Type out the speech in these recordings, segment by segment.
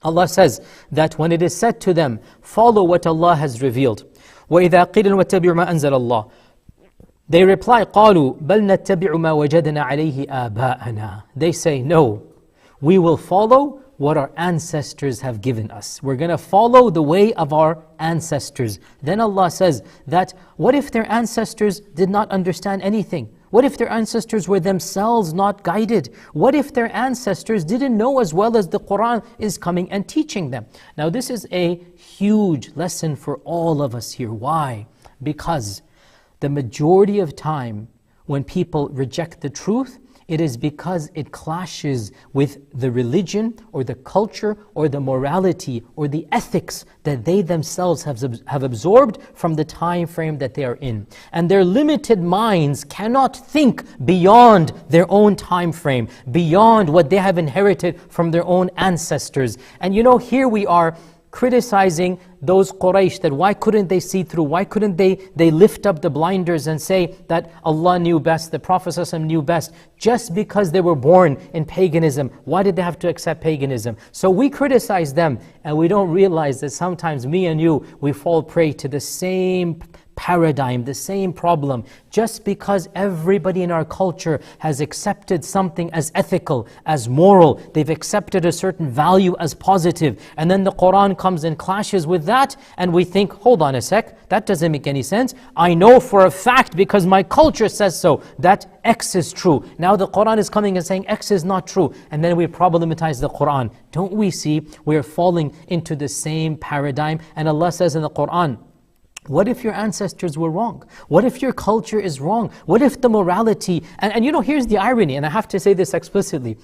Allah says that when it is said to them, follow what Allah has revealed, وَإِذَا قِيلٌ وَاتَّبِعُوا مَا أَنزَلَ اللَّهُ, they reply, قَالُوا بَلْ نَتَّبِعُ مَا وَجَدْنَا عَلَيْهِ آبَاءَنَا. They say, no, we will follow what our ancestors have given us. We're going to follow the way of our ancestors. Then Allah says that, what if their ancestors did not understand anything? What if their ancestors were themselves not guided? What if their ancestors didn't know as well as the Quran is coming and teaching them? Now this is a huge lesson for all of us here. Why? Because the majority of time when people reject the truth, it is because it clashes with the religion or the culture or the morality or the ethics that they themselves have absorbed from the time frame that they are in. And their limited minds cannot think beyond their own time frame, beyond what they have inherited from their own ancestors. And here we are criticizing those Quraysh, that why couldn't they see through? Why couldn't they lift up the blinders and say that Allah knew best, the Prophet ﷺ knew best, just because they were born in paganism? Why did they have to accept paganism? So we criticize them, and we don't realize that sometimes me and you, we fall prey to the same paradigm, the same problem. Just because everybody in our culture has accepted something as ethical, as moral, they've accepted a certain value as positive, and then the Quran comes and clashes with that, and we think, hold on a sec, that doesn't make any sense. I know for a fact, because my culture says so, that X is true. Now the Quran is coming and saying X is not true, and then we problematize the Quran. Don't we see we're falling into the same paradigm? And Allah says in the Quran, what if your ancestors were wrong? What if your culture is wrong? What if the morality, and here's the irony, and I have to say this explicitly.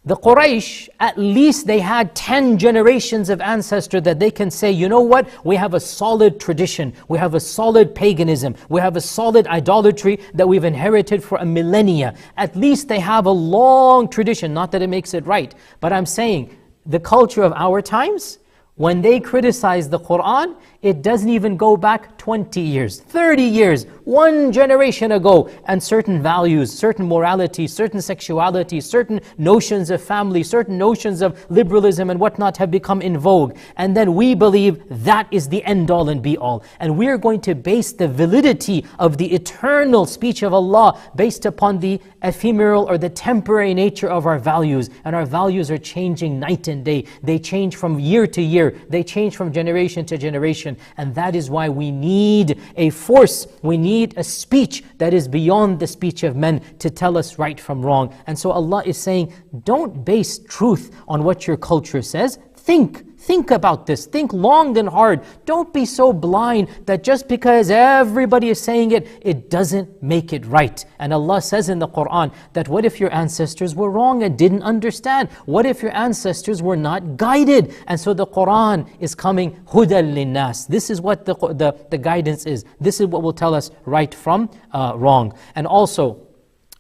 The Quraysh, at least they had 10 generations of ancestors that they can say, you know what, we have a solid tradition, we have a solid paganism, we have a solid idolatry that we've inherited for a millennia. At least they have a long tradition, not that it makes it right, but I'm saying the culture of our times, when they criticize the Quran, it doesn't even go back 20 years, 30 years, one generation ago, and certain values, certain morality, certain sexuality, certain notions of family, certain notions of liberalism and whatnot have become in vogue. And then we believe that is the end all and be all. And we are going to base the validity of the eternal speech of Allah based upon the ephemeral or the temporary nature of our values. And our values are changing night and day. They change from year to year. They change from generation to generation. And that is why we need a force, we need a speech that is beyond the speech of men to tell us right from wrong. And so Allah is saying, don't base truth on what your culture says. Think about this. Think long and hard. Don't be so blind that just because everybody is saying it, it doesn't make it right. And Allah says in the Quran that what if your ancestors were wrong and didn't understand? What if your ancestors were not guided? And so the Quran is coming hudal linnas. This is what the guidance is. This is what will tell us right from wrong. And also,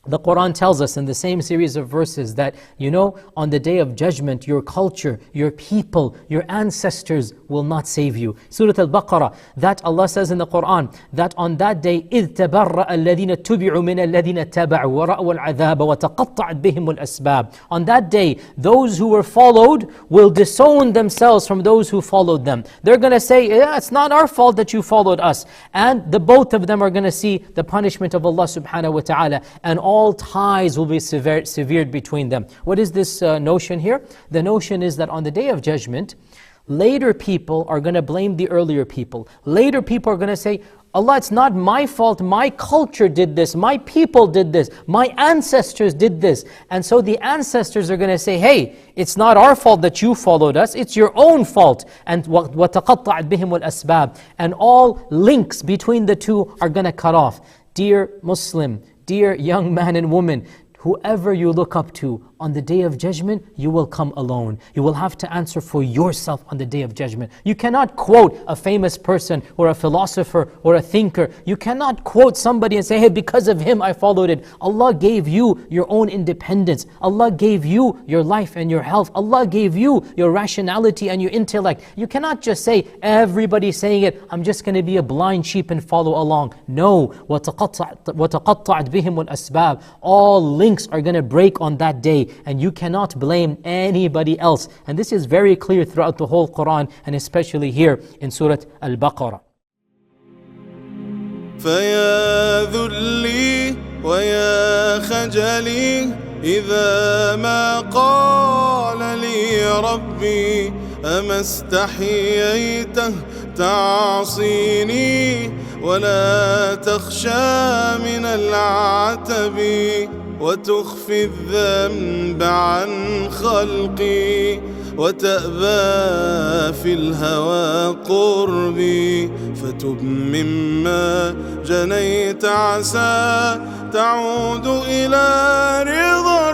the Quran tells us in the same series of verses that, on the day of judgment, your culture, your people, your ancestors will not save you. Surah Al-Baqarah, that Allah says in the Quran, that on that day, إِذْ تَبَرَّأَ الَّذِينَ اتُّبِعُوا مِنَ الَّذِينَ اتَّبَعُوا وَرَأْوَا الْعَذَابَ وَتَقَطَّعَتْ بِهِمُ الْأَسْبَابِ. On that day, those who were followed will disown themselves from those who followed them. They're going to say, yeah, it's not our fault that you followed us. And the both of them are going to see the punishment of Allah subhanahu wa ta'ala. And all ties will be severed between them. What is this notion here? The notion is that on the day of judgment, later people are going to blame the earlier people. Later people are going to say, Allah, it's not my fault, my culture did this, my people did this, my ancestors did this. And so the ancestors are going to say, hey, it's not our fault that you followed us, it's your own fault. And وَتَقَطَّعَتْ بِهِمُ الْأَسْبَابِ. And all links between the two are going to cut off. Dear Muslim, dear young man and woman, whoever you look up to, on the day of judgment, you will come alone. You will have to answer for yourself on the day of judgment. You cannot quote a famous person or a philosopher or a thinker. You cannot quote somebody and say, hey, because of him I followed it. Allah gave you your own independence. Allah gave you your life and your health. Allah gave you your rationality and your intellect. You cannot just say, everybody's saying it, I'm just going to be a blind sheep and follow along. No. وَتَقَطَّعَتْ بِهِمُ الْأَسْبَابِ. All links are going to break on that day. and you cannot blame anybody else. And this is very clear throughout the whole Quran, and especially here in Surah Al-Baqarah. فيا ذلي ويا خجلي إذا ما قال لي ربي أما استحييته تعصيني ولا تخشى من العتب وتخفي الذنب عن خلقي وتأبى في الهوى قربي فتب مما جنيت عسى تعود إلى رضا